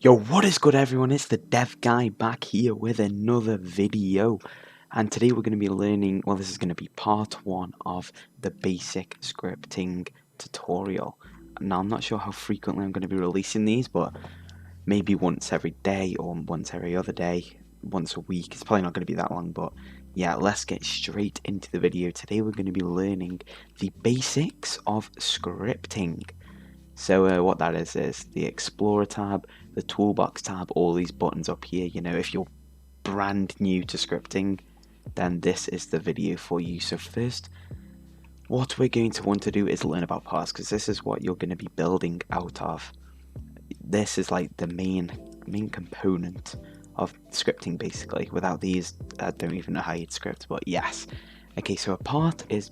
Yo, what is good everyone? It's the Dev Guy back here with another video. And today we're going to be learning, well, this is going to be part 1 of the basic scripting tutorial. Now, I'm not sure how frequently I'm going to be releasing these, but maybe once every day or once every other day, once a week. It's probably not going to be that long, but yeah, let's get straight into the video. Today we're going to be learning the basics of scripting. So what that is the Explorer tab, the Toolbox tab, all these buttons up here. You know, if you're brand new to scripting, then this is the video for you. So first, what we're going to want to do is learn about parts, because this is what you're going to be building out of. This is like the main component of scripting, basically. Without these, I don't even know how you'd script, but yes. Okay, so a part is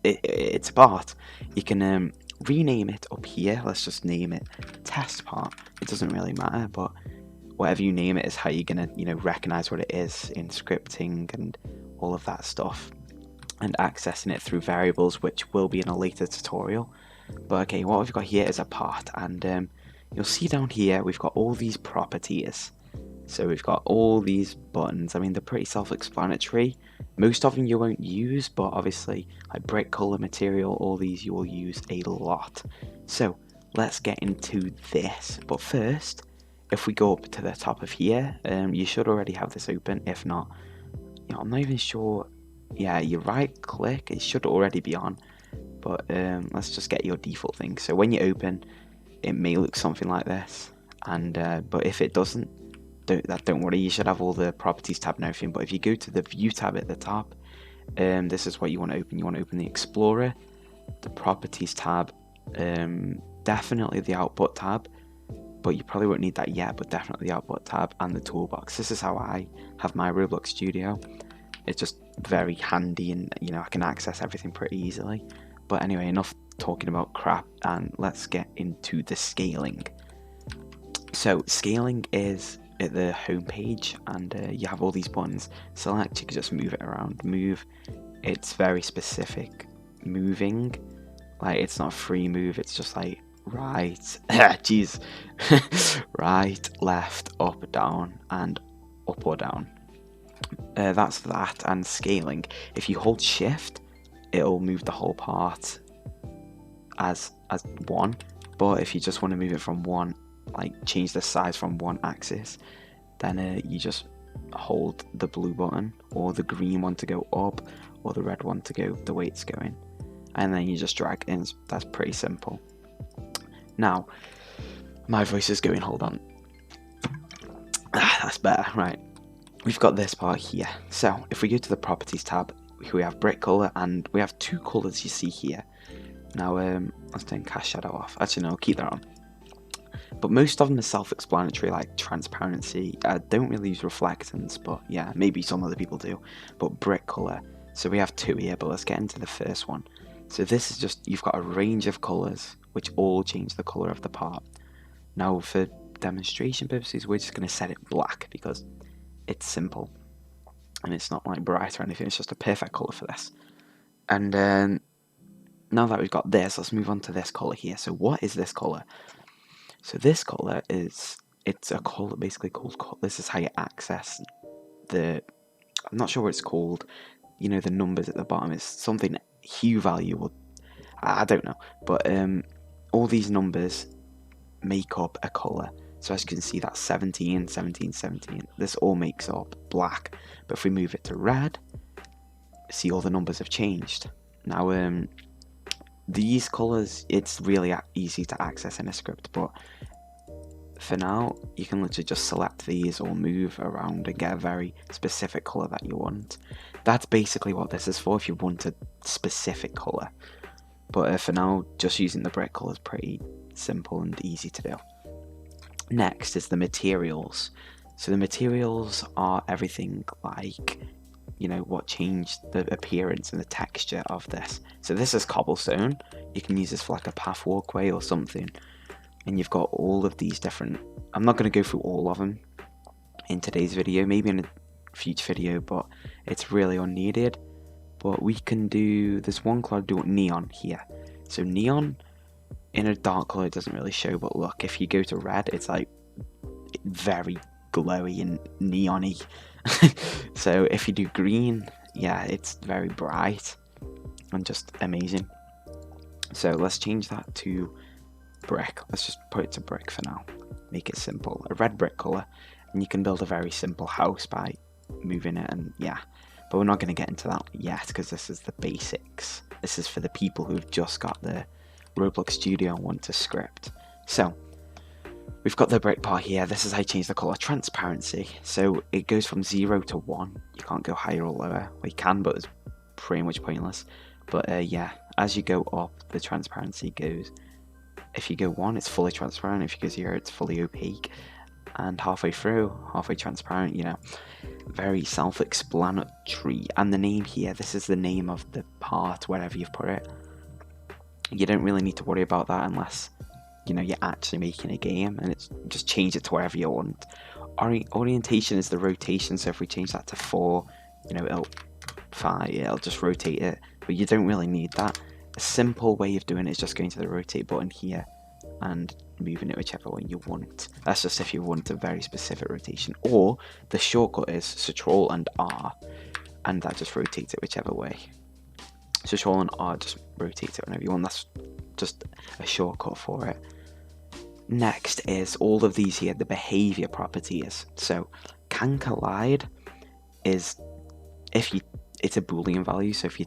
it's a part. You can rename it up here. Let's just name it test part. It doesn't really matter, but whatever you name it is how you're gonna, recognize what it is in scripting and all of that stuff, and accessing it through variables, which will be in a later tutorial. But okay, what we've got here is a part, and you'll see down here we've got all these properties. So we've got all these buttons. I mean, they're pretty self-explanatory. Most of them you won't use, but obviously like brick color, material, all these you will use a lot. So let's get into this. But first, if we go up to the top of here, you should already have this open. If not, I'm not even sure. Yeah, you right click, it should already be on. But let's just get your default thing. So when you open, it may look something like this, and but if it doesn't, don't worry, you should have all the properties tab and everything. But if you go to the view tab at the top, this is what you want to open. You want to open the Explorer, the properties tab, definitely the output tab, but you probably won't need that yet, but definitely the output tab, and the toolbox. This is how I have my Roblox studio. It's just very handy, and I can access everything pretty easily. But anyway, enough talking about crap, and let's get into the scaling. So scaling is at the home page, and you have all these buttons. Select, you can just move it around. Move, it's very specific moving, like it's not free move, it's just like right, jeez, right, left, up, down, and up or down. That's that. And scaling, if you hold shift, it'll move the whole part as one, but if you just want to move it from one, like change the size from one axis, then you just hold the blue button, or the green one to go up, or the red one to go the way it's going, and then you just drag in. That's pretty simple. Now my voice is going, hold on. That's better. Right, we've got this part here. So if we go to the properties tab, we have brick color, and we have two colors you see here. Now let's turn cast shadow off. Actually, no, I'll keep that on. But most of them are self-explanatory, like transparency. I don't really use reflectance, but yeah, maybe some other people do. But brick color, so we have two here, but let's get into the first one. So this is just, you've got a range of colors which all change the color of the part. Now for demonstration purposes, we're just going to set it black because it's simple and it's not like bright or anything. It's just a perfect color for this. And now that we've got this, let's move on to this color here. So what is this color? So this color it's a color basically called, this is how you access the, I'm not sure what it's called, the numbers at the bottom is something hue value, or I don't know, but all these numbers make up a color. So as you can see, that's 17, 17, 17. This all makes up black. But if we move it to red, see all the numbers have changed. Now these colors, it's really easy to access in a script, but for now you can literally just select these or move around and get a very specific color that you want. That's basically what this is for, if you want a specific color. But for now, just using the brick color is pretty simple and easy to do. Next is the materials. So the materials are everything like, what changed the appearance and the texture of this. So this is cobblestone. You can use this for like a path walkway or something. And you've got all of these different, I'm not going to go through all of them in today's video, maybe in a future video, but it's really unneeded. But we can do, there's one color, do neon here. So neon in a dark color doesn't really show, but look, if you go to red, it's like very glowy and neon-y. So if you do green, yeah, it's very bright and just amazing. So let's change that to brick. Let's just put it to brick for now. Make it simple. A red brick color, and you can build a very simple house by moving it, and yeah. But we're not going to get into that yet because this is the basics. This is for the people who've just got the Roblox Studio and want to script. So we've got the brick part here. This is how I change the color. Transparency. So it goes from 0 to 1. You can't go higher or lower. Well, you can, but it's pretty much pointless. But yeah, as you go up, the transparency goes. If you go 1, it's fully transparent. If you go 0, it's fully opaque. And halfway through, halfway transparent, you know. Very self-explanatory. And the name here, this is the name of the part, wherever you've put it. You don't really need to worry about that unless, you know, you're actually making a game, and it's just change it to wherever you want. Orientation is the rotation, so if we change that to 4, you know, it'll just rotate it, but you don't really need that. A simple way of doing it is just going to the rotate button here and moving it whichever way you want. That's just if you want a very specific rotation, or the shortcut is Ctrl and R, and that just rotates it whichever way. Ctrl and R just rotates it whenever you want. That's just a shortcut for it. Next is all of these here, the behavior properties. So can collide is it's a Boolean value, so if you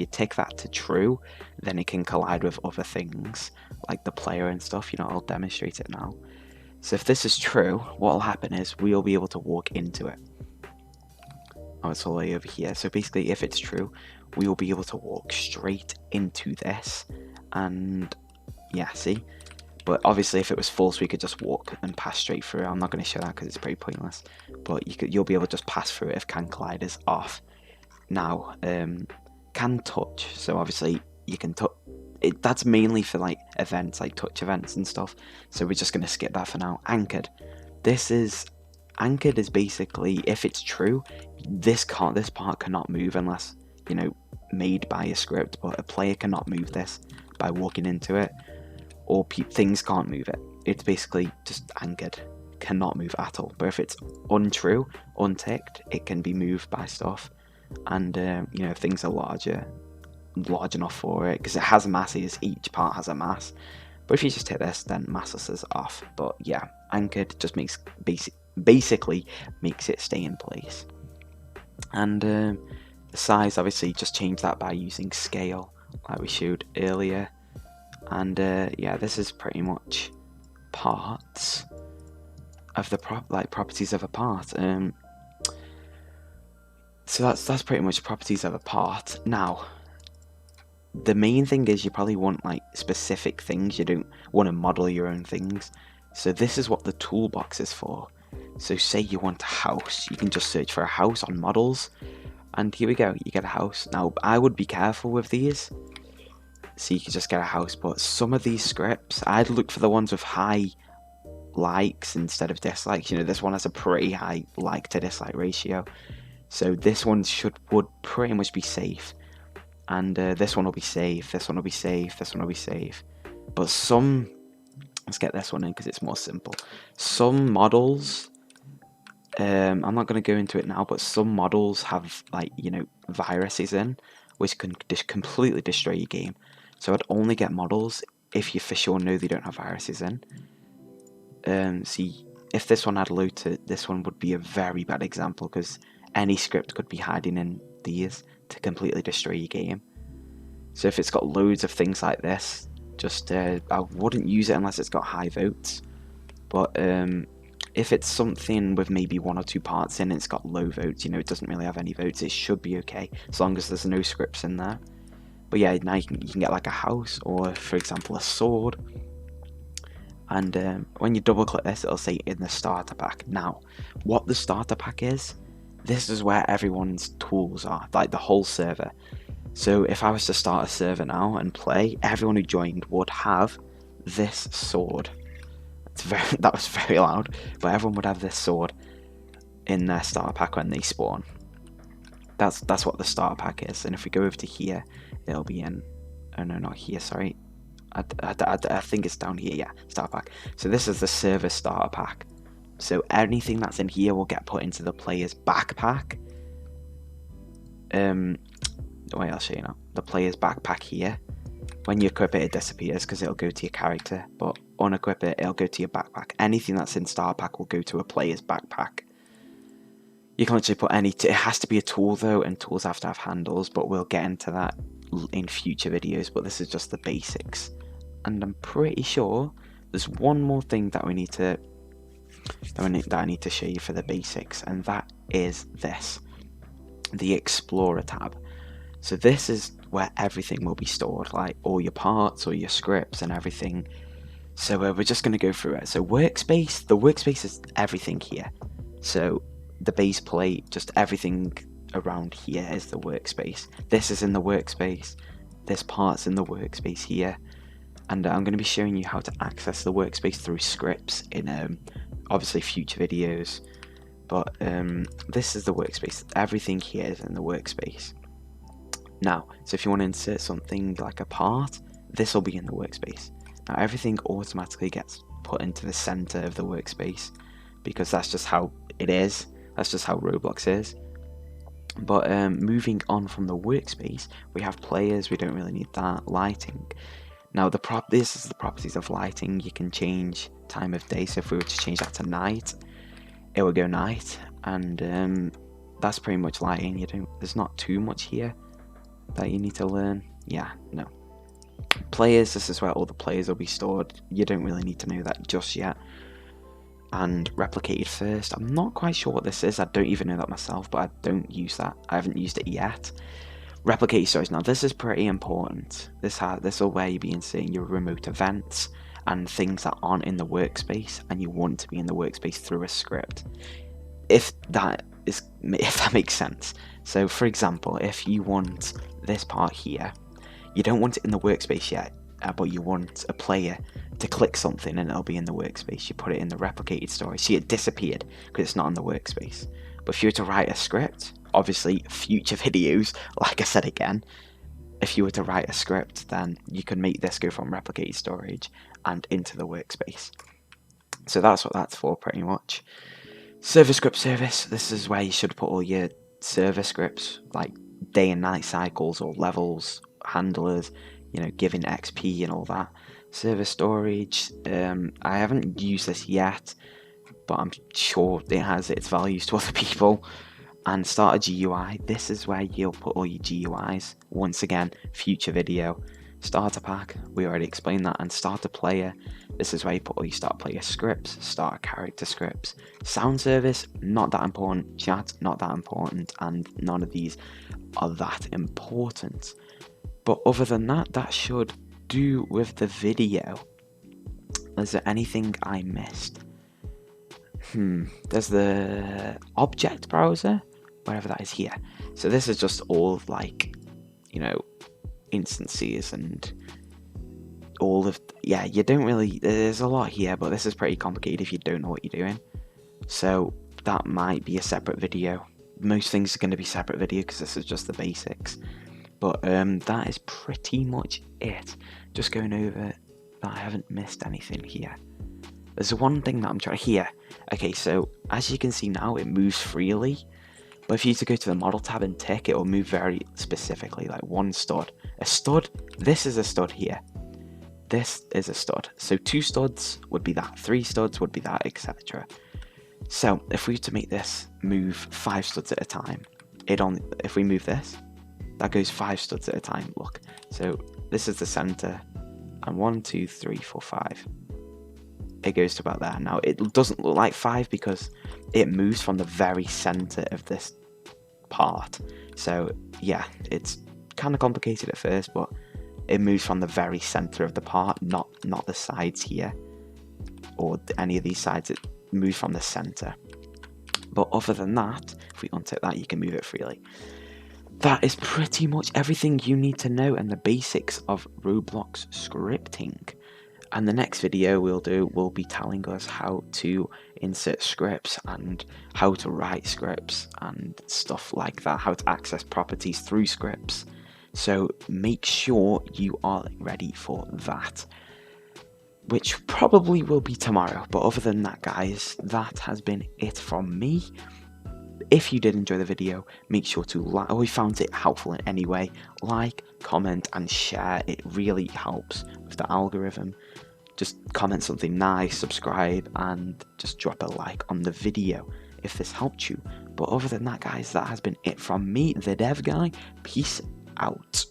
tick that to true, then it can collide with other things like the player and stuff. You know, I'll demonstrate it now. So if this is true, what will happen is we'll be able to walk into it. Oh, it's all the way over here. So basically, if it's true, we will be able to walk straight into this, and yeah, see. But obviously, if it was false, we could just walk and pass straight through. I'm not going to show that because it's pretty pointless. But you'll be able to just pass through it if can collide is off. Now, can touch. So obviously, you can touch. That's mainly for like events, like touch events and stuff. So we're just going to skip that for now. Anchored. Anchored is basically, if it's true, this part cannot move unless, you know, made by a script. But a player cannot move this by walking into it, or things can't move it. It's basically just anchored, cannot move at all. But if it's untrue, unticked, it can be moved by stuff. And you know, if things are large enough for it, because it has masses, each part has a mass. But if you just hit this, then massless is off. But yeah, anchored just makes basically makes it stay in place. And the size, obviously, just change that by using scale, like we showed earlier. And yeah, this is pretty much parts of the properties of a part. So that's pretty much properties of a part. Now, the main thing is you probably want like specific things. You don't want to model your own things. So this is what the toolbox is for. So say you want a house, you can just search for a house on models, and here we go, you get a house. Now, I would be careful with these. So you can just get a house, but some of these scripts, I'd look for the ones with high likes instead of dislikes. You know, this one has a pretty high like to dislike ratio. So this one would pretty much be safe, and this one will be safe, this one will be safe, this one will be safe. But some, let's get this one in because it's more simple. Some models, I'm not going to go into it now, but some models have, like, you know, viruses in, which can completely destroy your game. So I'd only get models if you for sure know they don't have viruses in. See, if this one had load to, this one would be a very bad example because any script could be hiding in these to completely destroy your game. So if it's got loads of things like this, just I wouldn't use it unless it's got high votes. But if it's something with maybe 1 or 2 parts in, it's got low votes, you know, it doesn't really have any votes, it should be okay as long as there's no scripts in there. But yeah, now you can get like a house, or for example a sword. And when you double click this, it'll say in the starter pack. Now, what the starter pack is, this is where everyone's tools are, like the whole server. So if I was to start a server now and play, everyone who joined would have this sword. That was very loud, but everyone would have this sword in their starter pack when they spawn. That's what the starter pack is. And if we go over to here, it'll be in, oh no, not here, sorry. I think it's down here, yeah, starter pack. So this is the server starter pack. So anything that's in here will get put into the player's backpack. Wait, I'll show you now. The player's backpack here. When you equip it, it disappears because it'll go to your character, but unequip it, it'll go to your backpack. Anything that's in Star Pack will go to a player's backpack. You can literally put it has to be a tool though, and tools have to have handles, but we'll get into that in future videos, but this is just the basics. And I'm pretty sure there's one more thing that I need to show you for the basics, and that is this, the Explorer tab. So this is where everything will be stored, like all your parts, all your scripts and everything. So we're just going to go through it. So workspace, the workspace is everything here. So the base plate, just everything around here is the workspace. This is in the workspace, this part's in the workspace here, and I'm going to be showing you how to access the workspace through scripts in obviously future videos. But this is the workspace. Everything here is in the workspace. Now, so if you want to insert something like a part, this will be in the workspace. Now everything automatically gets put into the center of the workspace because that's just how it is. That's just how Roblox is. But moving on from the workspace, we have players. We don't really need that. Lighting. Now this is the properties of lighting. You can change time of day. So if we were to change that to night, it would go night, and that's pretty much lighting. There's not too much here that you need to learn. Yeah, no. Players, this is where all the players will be stored. You don't really need to know that just yet. And replicated first, I'm not quite sure what this is. I don't even know that myself, but I don't use that. I haven't used it yet. Replicated storage. Now this is pretty important. This will where you be inserting your remote events and things that aren't in the workspace and you want to be in the workspace through a script. If that makes sense. So for example, if you want this part here, you don't want it in the workspace yet, but you want a player to click something and it'll be in the workspace. You put it in the replicated storage. See, it disappeared because it's not in the workspace. But if you were to write a script, obviously future videos, like I said again, if you were to write a script, then you can make this go from replicated storage and into the workspace. So that's what that's for pretty much. Server script service, this is where you should put all your server scripts, like day and night cycles or levels, handlers, giving XP and all that. Server storage, I haven't used this yet, but I'm sure it has its values to other people. And start a GUI, this is where you'll put all your GUIs. Once again, future video. Starter pack, we already explained that. And starter player, this is where you put all your start player scripts, starter character scripts. Sound service, not that important. Chat, not that important. And none of these are that important. But other than that, that should do with the video. Is there anything I missed? There's the object browser, wherever that is here. So this is just all of instances and all of, you don't really, there's a lot here, but this is pretty complicated if you don't know what you're doing. So that might be a separate video. Most things are going to be separate video because this is just the basics. But that is pretty much it. Just going over that I haven't missed anything here. There's one thing that I'm trying here. Okay, so as you can see now, it moves freely. But if you to go to the model tab and tick, it will move very specifically, like one stud. A stud, this is a stud here. This is a stud. So 2 studs would be that, 3 studs would be that, etc. So if we were to make this move 5 studs at a time, if we move this, that goes 5 studs at a time. Look, so this is the center, and 1, 2, 3, 4, 5. It goes to about there. Now it doesn't look like 5 because it moves from the very center of this part. So yeah, it's kind of complicated at first, but it moves from the very center of the part, not the sides here or any of these sides. It moves from the center. But other than that, if we untick that, you can move it freely. That is pretty much everything you need to know and the basics of Roblox scripting. And the next video we'll do will be telling us how to insert scripts and how to write scripts and stuff like that, how to access properties through scripts. So make sure you are ready for that. which probably will be tomorrow. But other than that, guys, that has been it from me. If you did enjoy the video, make sure to like, or you found it helpful in any way, like, comment and share. It really helps with the algorithm. Just comment something nice, subscribe, and just drop a like on the video if this helped you. But other than that, guys, that has been it from me, the Dev Guy. Peace out.